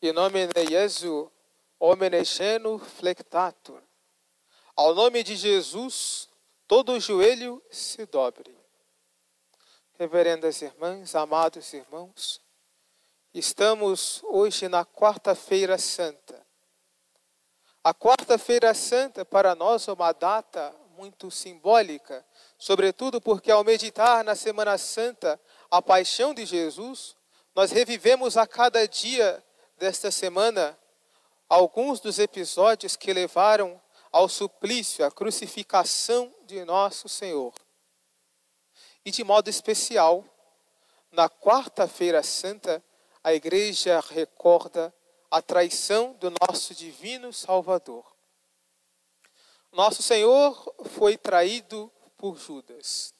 In nomine Jesu, homine genu flectatur. Ao nome de Jesus, todo joelho se dobre. Reverendas irmãs, amados irmãos, estamos hoje na Quarta-feira Santa. A Quarta-feira Santa para nós é uma data muito simbólica, sobretudo porque ao meditar na Semana Santa a paixão de Jesus, nós revivemos a cada dia desta semana alguns dos episódios que levaram ao suplício, à crucificação de nosso Senhor. E de modo especial, na Quarta-feira Santa, a Igreja recorda a traição do nosso divino Salvador. Nosso Senhor foi traído por Judas.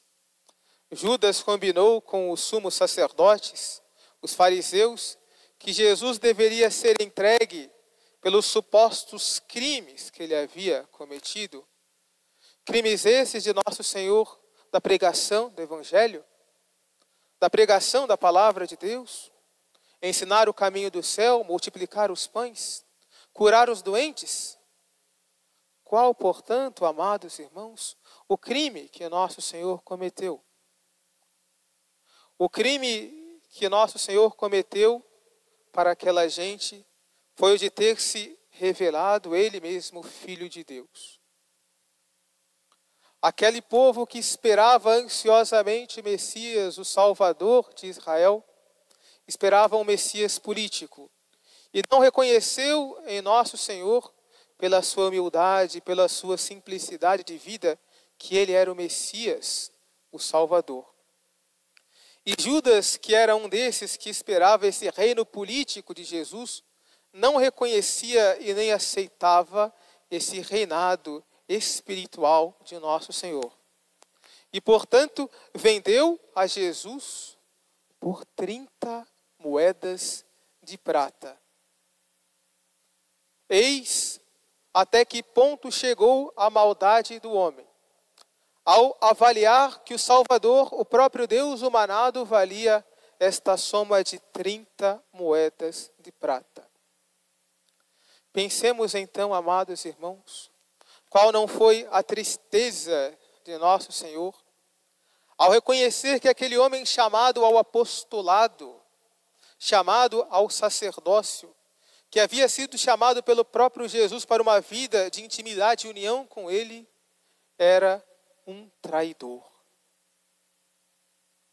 Judas combinou com os sumos sacerdotes, os fariseus, que Jesus deveria ser entregue pelos supostos crimes que ele havia cometido. Crimes esses de nosso Senhor, da pregação do Evangelho, da pregação da Palavra de Deus, ensinar o caminho do céu, multiplicar os pães, curar os doentes. Qual, portanto, amados irmãos, o crime que nosso Senhor cometeu? O crime que nosso Senhor cometeu para aquela gente foi o de ter se revelado Ele mesmo Filho de Deus. Aquele povo que esperava ansiosamente o Messias, o Salvador de Israel, esperava um Messias político e não reconheceu em nosso Senhor, pela sua humildade, pela sua simplicidade de vida, que Ele era o Messias, o Salvador. E Judas, que era um desses que esperava esse reino político de Jesus, não reconhecia e nem aceitava esse reinado espiritual de nosso Senhor. E, portanto, vendeu a Jesus por 30 moedas de prata. Eis até que ponto chegou a maldade do homem, ao avaliar que o Salvador, o próprio Deus humanado, valia esta soma de 30 moedas de prata. Pensemos então, amados irmãos, qual não foi a tristeza de nosso Senhor, ao reconhecer que aquele homem chamado ao apostolado, chamado ao sacerdócio, que havia sido chamado pelo próprio Jesus para uma vida de intimidade e união com Ele, era um traidor.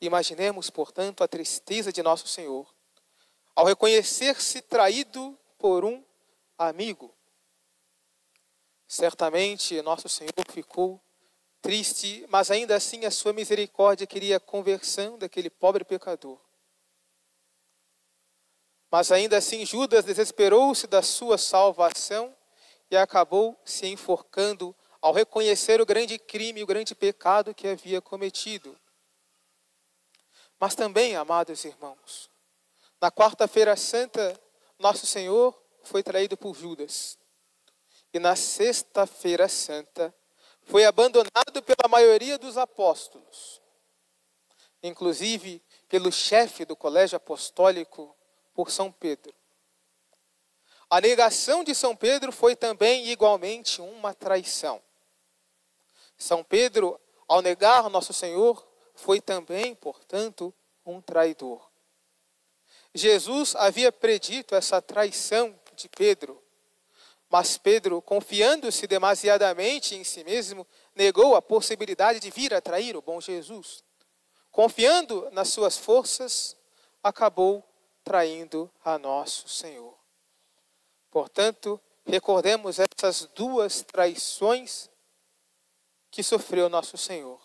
Imaginemos, portanto, a tristeza de nosso Senhor, ao reconhecer-se traído por um amigo. Certamente nosso Senhor ficou triste, mas ainda assim a sua misericórdia queria a conversão daquele pobre pecador. Mas ainda assim Judas desesperou-se da sua salvação e acabou se enforcando ao reconhecer o grande crime, o grande pecado que havia cometido. Mas também, amados irmãos, na Quarta-feira Santa, nosso Senhor foi traído por Judas. E na Sexta-feira Santa, foi abandonado pela maioria dos apóstolos, inclusive pelo chefe do colégio apostólico, por São Pedro. A negação de São Pedro foi também igualmente uma traição. São Pedro, ao negar nosso Senhor, foi também, portanto, um traidor. Jesus havia predito essa traição de Pedro, mas Pedro, confiando-se demasiadamente em si mesmo, negou a possibilidade de vir a trair o bom Jesus. Confiando nas suas forças, acabou traindo a nosso Senhor. Portanto, recordemos essas duas traições que sofreu nosso Senhor.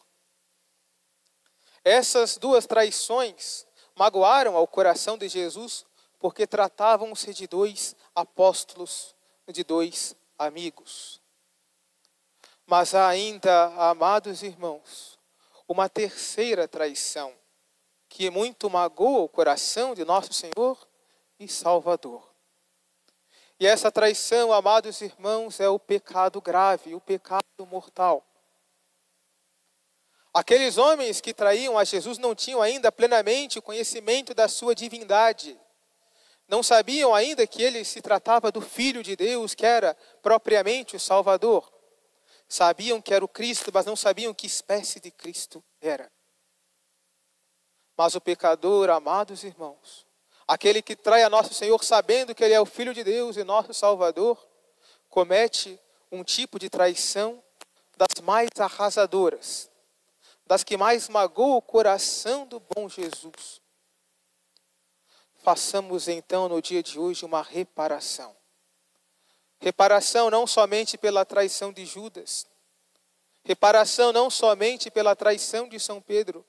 Essas duas traições magoaram ao coração de Jesus, porque tratavam-se de dois apóstolos, de dois amigos. Mas há ainda, amados irmãos, uma terceira traição, que muito magoa o coração de nosso Senhor e Salvador. E essa traição, amados irmãos, é o pecado grave, o pecado mortal. Aqueles homens que traíam a Jesus não tinham ainda plenamente o conhecimento da sua divindade, Não sabiam ainda que ele se tratava do Filho de Deus, que era propriamente o Salvador. Sabiam que era o Cristo, mas não sabiam que espécie de Cristo era. Mas o pecador, amados irmãos, aquele que trai a nosso Senhor sabendo que Ele é o Filho de Deus e nosso Salvador, comete um tipo de traição das mais arrasadoras, das que mais magoam o coração do bom Jesus. Façamos então no dia de hoje uma reparação. Reparação não somente pela traição de Judas, reparação não somente pela traição de São Pedro,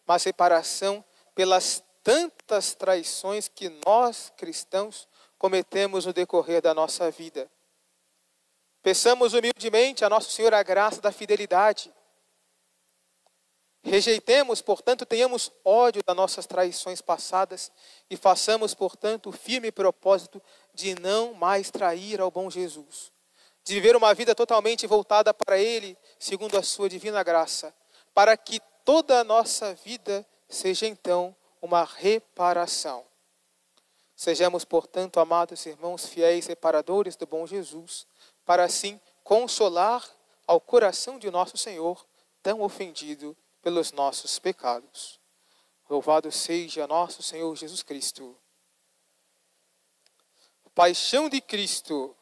mas reparação pelas tantas traições que nós, cristãos, cometemos no decorrer da nossa vida. Peçamos humildemente a Nosso Senhor a graça da fidelidade. Rejeitemos, portanto, tenhamos ódio das nossas traições passadas e façamos, portanto, o firme propósito de não mais trair ao bom Jesus, de viver uma vida totalmente voltada para Ele, segundo a sua divina graça, para que toda a nossa vida seja então uma reparação. Sejamos, portanto, amados irmãos, fiéis reparadores do bom Jesus, para assim consolar ao coração de nosso Senhor, tão ofendido pelos nossos pecados. Louvado seja nosso Senhor Jesus Cristo. Paixão de Cristo.